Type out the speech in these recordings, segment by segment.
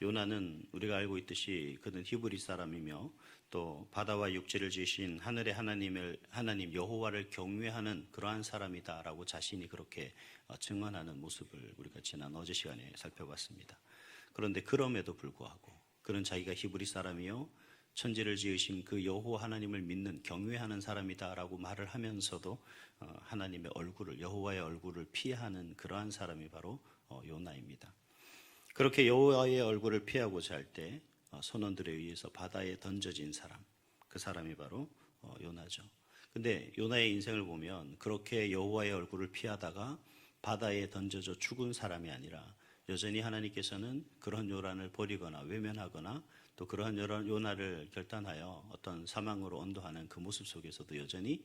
요나는 우리가 알고 있듯이 그는 히브리 사람이며 또 바다와 육지를 지으신 하늘의 하나님 여호와를 경외하는 그러한 사람이다라고 자신이 그렇게 증언하는 모습을 우리가 지난 어제 시간에 살펴봤습니다. 그런데 그럼에도 불구하고 그는 자기가 히브리 사람이요 천지를 지으신 그 여호와 하나님을 믿는 경외하는 사람이다라고 말을 하면서도 하나님의 얼굴을, 여호와의 얼굴을 피하는 그러한 사람이 바로 요나입니다. 그렇게 여호와의 얼굴을 피하고자 할 때 선원들에 의해서 바다에 던져진 사람, 그 사람이 바로 요나죠. 근데 요나의 인생을 보면 그렇게 여호와의 얼굴을 피하다가 바다에 던져져 죽은 사람이 아니라 여전히 하나님께서는 그런 요나를 버리거나 외면하거나 또 그러한 요나를 결단하여 어떤 사망으로 언도하는 그 모습 속에서도 여전히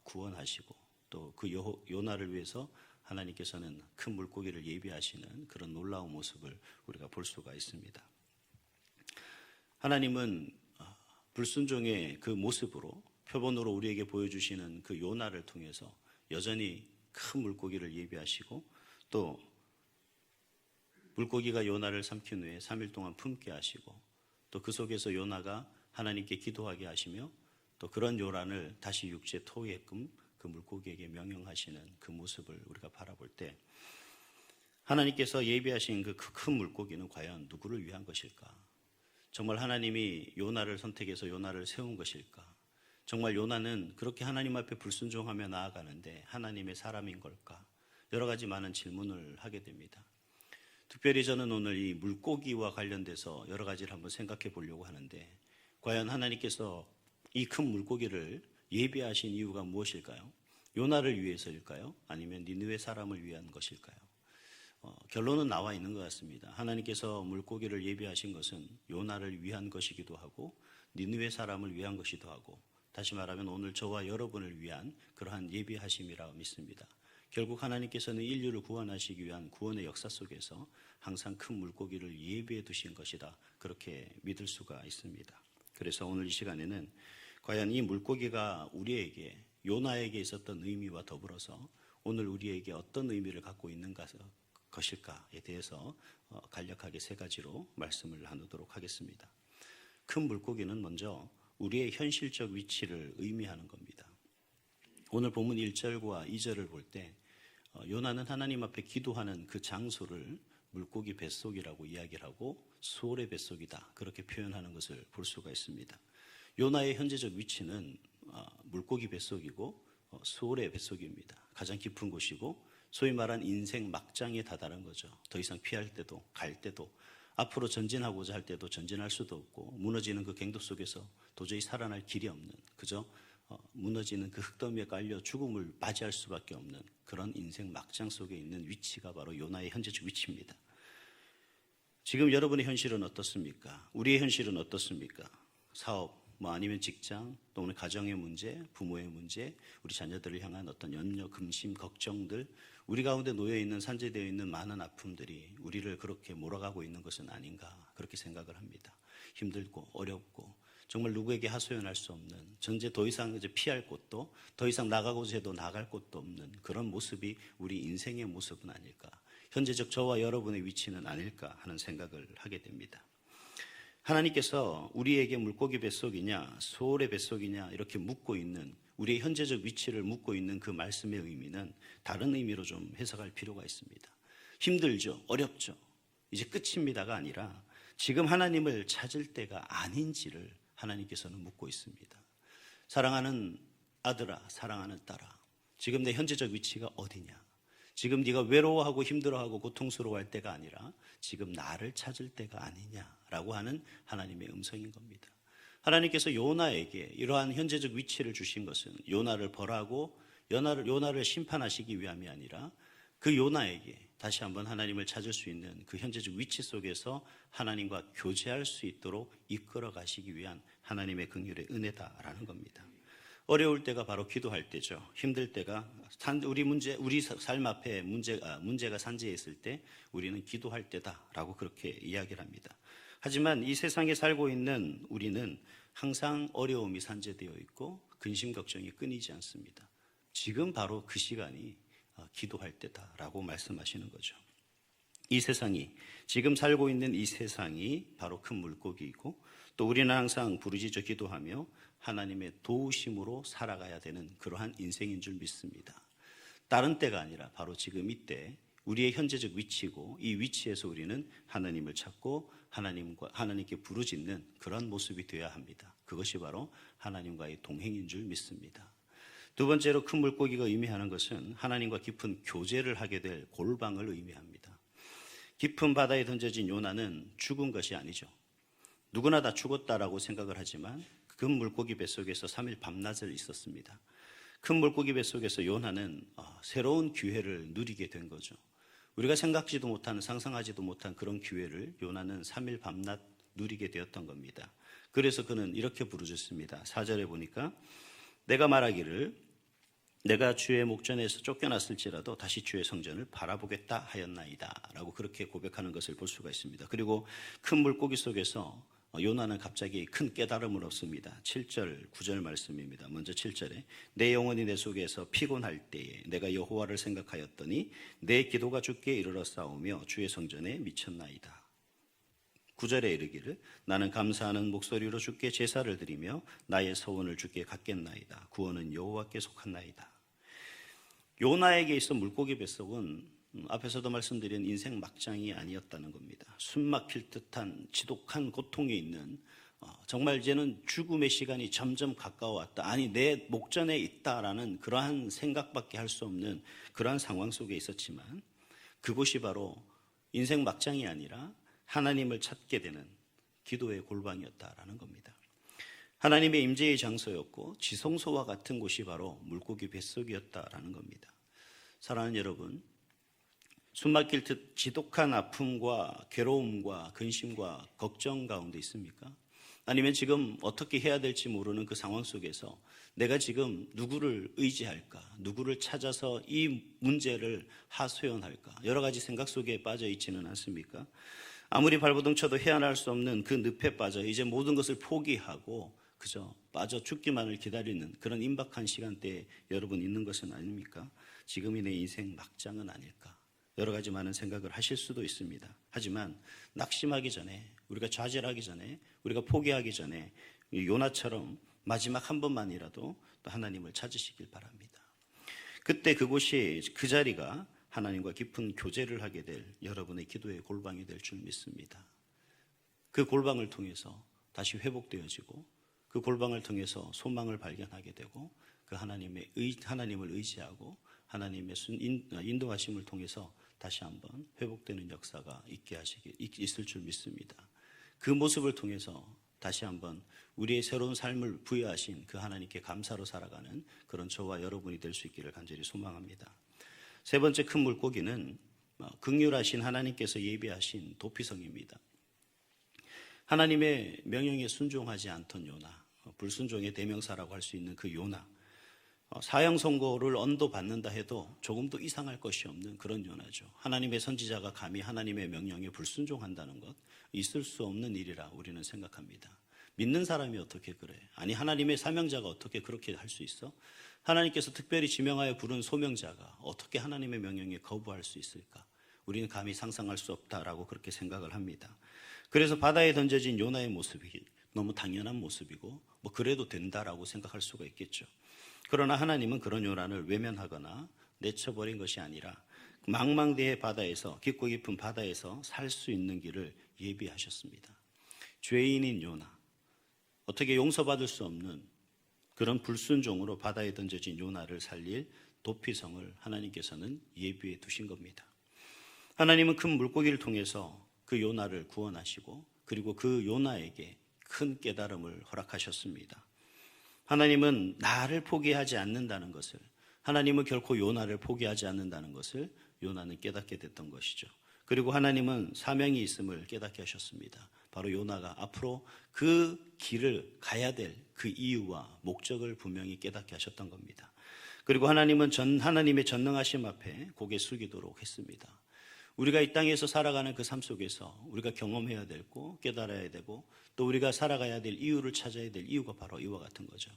구원하시고 또 그 요나를 위해서 하나님께서는 큰 물고기를 예비하시는 그런 놀라운 모습을 우리가 볼 수가 있습니다. 하나님은 불순종의 그 모습으로 표본으로 우리에게 보여주시는 그 요나를 통해서 여전히 큰 물고기를 예비하시고 또 물고기가 요나를 삼킨 후에 3일 동안 품게 하시고 또 그 속에서 요나가 하나님께 기도하게 하시며 또 그런 요란을 다시 육지에 토하게끔 그 물고기에게 명령하시는 그 모습을 우리가 바라볼 때 하나님께서 예비하신 그 큰 물고기는 과연 누구를 위한 것일까? 정말 하나님이 요나를 선택해서 요나를 세운 것일까? 정말 요나는 그렇게 하나님 앞에 불순종하며 나아가는데 하나님의 사람인 걸까? 여러 가지 많은 질문을 하게 됩니다. 특별히 저는 오늘 이 물고기와 관련돼서 여러 가지를 한번 생각해 보려고 하는데 과연 하나님께서 이 큰 물고기를 예비하신 이유가 무엇일까요? 요나를 위해서일까요? 아니면 니느웨 사람을 위한 것일까요? 결론은 나와 있는 것 같습니다. 하나님께서 물고기를 예비하신 것은 요나를 위한 것이기도 하고 니느웨 사람을 위한 것이기도 하고 다시 말하면 오늘 저와 여러분을 위한 그러한 예비하심이라 믿습니다. 결국 하나님께서는 인류를 구원하시기 위한 구원의 역사 속에서 항상 큰 물고기를 예비해 두신 것이다. 그렇게 믿을 수가 있습니다. 그래서 오늘 이 시간에는 과연 이 물고기가 우리에게 요나에게 있었던 의미와 더불어서 오늘 우리에게 어떤 의미를 갖고 있는 것일까에 대해서 간략하게 세 가지로 말씀을 나누도록 하겠습니다. 큰 물고기는 먼저 우리의 현실적 위치를 의미하는 겁니다. 오늘 본문 1절과 2절을 볼 때 요나는 하나님 앞에 기도하는 그 장소를 물고기 뱃속이라고 이야기를 하고 수올의 뱃속이다 그렇게 표현하는 것을 볼 수가 있습니다. 요나의 현재적 위치는 물고기 뱃속이고 수올의 뱃속입니다. 가장 깊은 곳이고 소위 말한 인생 막장에 다다른 거죠. 더 이상 피할 때도 갈 때도 앞으로 전진하고자 할 때도 전진할 수도 없고 무너지는 그 갱도 속에서 도저히 살아날 길이 없는 그저 무너지는 그 흙더미에 깔려 죽음을 맞이할 수밖에 없는 그런 인생 막장 속에 있는 위치가 바로 요나의 현재적 위치입니다. 지금 여러분의 현실은 어떻습니까? 우리의 현실은 어떻습니까? 사업, 아니면 직장, 또 오늘 가정의 문제, 부모의 문제, 우리 자녀들을 향한 어떤 염려, 근심, 걱정들, 우리 가운데 놓여있는 산재되어 있는 많은 아픔들이 우리를 그렇게 몰아가고 있는 것은 아닌가 그렇게 생각을 합니다. 힘들고 어렵고 정말 누구에게 하소연할 수 없는 전제 더 이상 이제 피할 곳도 더 이상 나가고자 해도 나갈 곳도 없는 그런 모습이 우리 인생의 모습은 아닐까, 현재적 저와 여러분의 위치는 아닐까 하는 생각을 하게 됩니다. 하나님께서 우리에게 물고기 뱃속이냐 수올의 뱃속이냐 이렇게 묻고 있는 우리의 현재적 위치를 묻고 있는 그 말씀의 의미는 다른 의미로 좀 해석할 필요가 있습니다. 힘들죠, 어렵죠, 이제 끝입니다가 아니라 지금 하나님을 찾을 때가 아닌지를 하나님께서는 묻고 있습니다. 사랑하는 아들아, 사랑하는 딸아, 지금 내 현재적 위치가 어디냐? 지금 네가 외로워하고 힘들어하고 고통스러워할 때가 아니라 지금 나를 찾을 때가 아니냐라고 하는 하나님의 음성인 겁니다. 하나님께서 요나에게 이러한 현재적 위치를 주신 것은 요나를 벌하고 요나를 심판하시기 위함이 아니라 그 요나에게 다시 한번 하나님을 찾을 수 있는 그 현재적 위치 속에서 하나님과 교제할 수 있도록 이끌어 가시기 위한 하나님의 긍휼의 은혜다라는 겁니다. 어려울 때가 바로 기도할 때죠. 힘들 때가 우리 삶 앞에 문제가 산재해 있을 때 우리는 기도할 때다라고 그렇게 이야기를 합니다. 하지만 이 세상에 살고 있는 우리는 항상 어려움이 산재되어 있고 근심 걱정이 끊이지 않습니다. 지금 바로 그 시간이 기도할 때다라고 말씀하시는 거죠. 이 세상이, 지금 살고 있는 이 세상이 바로 큰 물고기이고, 또 우리는 항상 부르짖어 기도하며 하나님의 도우심으로 살아가야 되는 그러한 인생인 줄 믿습니다. 다른 때가 아니라 바로 지금 이때 우리의 현재적 위치고, 이 위치에서 우리는 하나님을 찾고 하나님께 부르짖는 그런 모습이 되어야 합니다. 그것이 바로 하나님과의 동행인 줄 믿습니다. 두 번째로 큰 물고기가 의미하는 것은 하나님과 깊은 교제를 하게 될 골방을 의미합니다. 깊은 바다에 던져진 요나는 죽은 것이 아니죠. 누구나 다 죽었다라고 생각을 하지만 큰 물고기 뱃속에서 3일 밤낮을 있었습니다. 큰 물고기 뱃속에서 요나는 새로운 기회를 누리게 된 거죠. 우리가 생각지도 못한, 상상하지도 못한 그런 기회를 요나는 3일 밤낮 누리게 되었던 겁니다. 그래서 그는 이렇게 부르짖습니다. 4절에 보니까 내가 말하기를 내가 주의 목전에서 쫓겨났을지라도 다시 주의 성전을 바라보겠다 하였나이다 라고 그렇게 고백하는 것을 볼 수가 있습니다. 그리고 큰 물고기 속에서 요나는 갑자기 큰 깨달음을 얻습니다. 7절, 9절 말씀입니다. 먼저 7절에 내 영혼이 내 속에서 피곤할 때에 내가 여호와를 생각하였더니 내 기도가 주께 이르러 싸우며 주의 성전에 미쳤나이다. 9절에 이르기를 나는 감사하는 목소리로 주께 제사를 드리며 나의 서원을 주께 갚겠나이다. 구원은 여호와께 속한나이다. 요나에게 있어 물고기 뱃속은 앞에서도 말씀드린 인생 막장이 아니었다는 겁니다. 숨 막힐 듯한 지독한 고통에 있는, 정말 이제는 죽음의 시간이 점점 가까워왔다, 아니 내 목전에 있다라는 그러한 생각밖에 할 수 없는 그러한 상황 속에 있었지만 그곳이 바로 인생 막장이 아니라 하나님을 찾게 되는 기도의 골방이었다라는 겁니다. 하나님의 임재의 장소였고 지성소와 같은 곳이 바로 물고기 뱃속이었다라는 겁니다. 사랑하는 여러분, 숨막힐 듯 지독한 아픔과 괴로움과 근심과 걱정 가운데 있습니까? 아니면 지금 어떻게 해야 될지 모르는 그 상황 속에서 내가 지금 누구를 의지할까? 누구를 찾아서 이 문제를 하소연할까? 여러 가지 생각 속에 빠져 있지는 않습니까? 아무리 발버둥 쳐도 헤어날 수 없는 그 늪에 빠져 이제 모든 것을 포기하고 그저 빠져 죽기만을 기다리는 그런 임박한 시간대에 여러분 있는 것은 아닙니까? 지금이 내 인생 막장은 아닐까? 여러 가지 많은 생각을 하실 수도 있습니다. 하지만 낙심하기 전에, 우리가 좌절하기 전에, 우리가 포기하기 전에 요나처럼 마지막 한 번만이라도 또 하나님을 찾으시길 바랍니다. 그때 그곳이, 그 자리가 하나님과 깊은 교제를 하게 될 여러분의 기도의 골방이 될 줄 믿습니다. 그 골방을 통해서 다시 회복되어지고 그 골방을 통해서 소망을 발견하게 되고 그 하나님을 의지하고 하나님의 인도하심을 통해서 다시 한번 회복되는 역사가 있을 줄 믿습니다. 그 모습을 통해서 다시 한번 우리의 새로운 삶을 부여하신 그 하나님께 감사로 살아가는 그런 저와 여러분이 될 수 있기를 간절히 소망합니다. 세 번째 큰 물고기는 긍휼하신 하나님께서 예비하신 도피성입니다. 하나님의 명령에 순종하지 않던 요나, 불순종의 대명사라고 할 수 있는 그 요나, 사형 선고를 언도받는다 해도 조금도 이상할 것이 없는 그런 요나죠. 하나님의 선지자가 감히 하나님의 명령에 불순종한다는 것, 있을 수 없는 일이라 우리는 생각합니다. 믿는 사람이 어떻게 그래? 아니 하나님의 사명자가 어떻게 그렇게 할 수 있어? 하나님께서 특별히 지명하여 부른 소명자가 어떻게 하나님의 명령에 거부할 수 있을까? 우리는 감히 상상할 수 없다라고 그렇게 생각을 합니다. 그래서 바다에 던져진 요나의 모습이 너무 당연한 모습이고 그래도 된다라고 생각할 수가 있겠죠. 그러나 하나님은 그런 요나를 외면하거나 내쳐버린 것이 아니라 망망대해 바다에서, 깊고 깊은 바다에서 살 수 있는 길을 예비하셨습니다. 죄인인 요나, 어떻게 용서받을 수 없는 그런 불순종으로 바다에 던져진 요나를 살릴 도피성을 하나님께서는 예비해 두신 겁니다. 하나님은 큰 물고기를 통해서 그 요나를 구원하시고 그리고 그 요나에게 큰 깨달음을 허락하셨습니다. 하나님은 나를 포기하지 않는다는 것을, 하나님은 결코 요나를 포기하지 않는다는 것을 요나는 깨닫게 됐던 것이죠. 그리고 하나님은 사명이 있음을 깨닫게 하셨습니다. 바로 요나가 앞으로 그 길을 가야 될 그 이유와 목적을 분명히 깨닫게 하셨던 겁니다. 그리고 하나님은 하나님의 전능하심 앞에 고개 숙이도록 했습니다. 우리가 이 땅에서 살아가는 그 삶 속에서 우리가 경험해야 되고 깨달아야 되고 또 우리가 살아가야 될 이유를 찾아야 될 이유가 바로 이와 같은 거죠.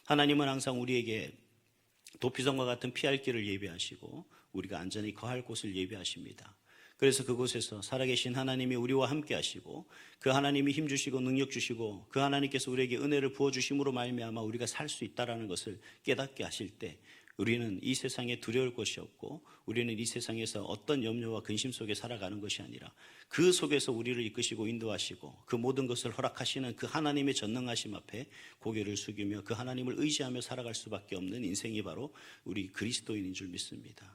하나님은 항상 우리에게 도피성과 같은 피할 길을 예비하시고 우리가 안전히 거할 곳을 예비하십니다. 그래서 그곳에서 살아계신 하나님이 우리와 함께 하시고 그 하나님이 힘 주시고 능력 주시고 그 하나님께서 우리에게 은혜를 부어 주심으로 말미암아 우리가 살 수 있다라는 것을 깨닫게 하실 때 우리는 이 세상에 두려울 것이 없고 우리는 이 세상에서 어떤 염려와 근심 속에 살아가는 것이 아니라 그 속에서 우리를 이끄시고 인도하시고 그 모든 것을 허락하시는 그 하나님의 전능하심 앞에 고개를 숙이며 그 하나님을 의지하며 살아갈 수밖에 없는 인생이 바로 우리 그리스도인인 줄 믿습니다.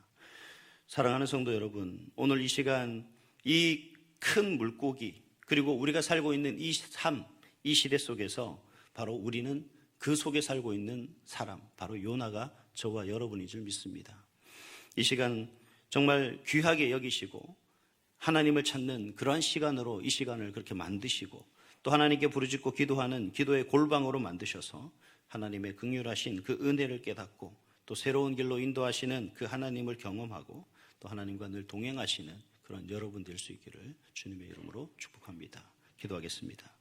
사랑하는 성도 여러분, 오늘 이 시간 이 큰 물고기 그리고 우리가 살고 있는 이 삶, 이 시대 속에서 바로 우리는 그 속에 살고 있는 사람, 바로 요나가 저와 여러분인 줄 믿습니다. 이 시간 정말 귀하게 여기시고 하나님을 찾는 그러한 시간으로 이 시간을 그렇게 만드시고 또 하나님께 부르짖고 기도하는 기도의 골방으로 만드셔서 하나님의 긍휼하신 그 은혜를 깨닫고 또 새로운 길로 인도하시는 그 하나님을 경험하고 또 하나님과 늘 동행하시는 그런 여러분 될 수 있기를 주님의 이름으로 축복합니다. 기도하겠습니다.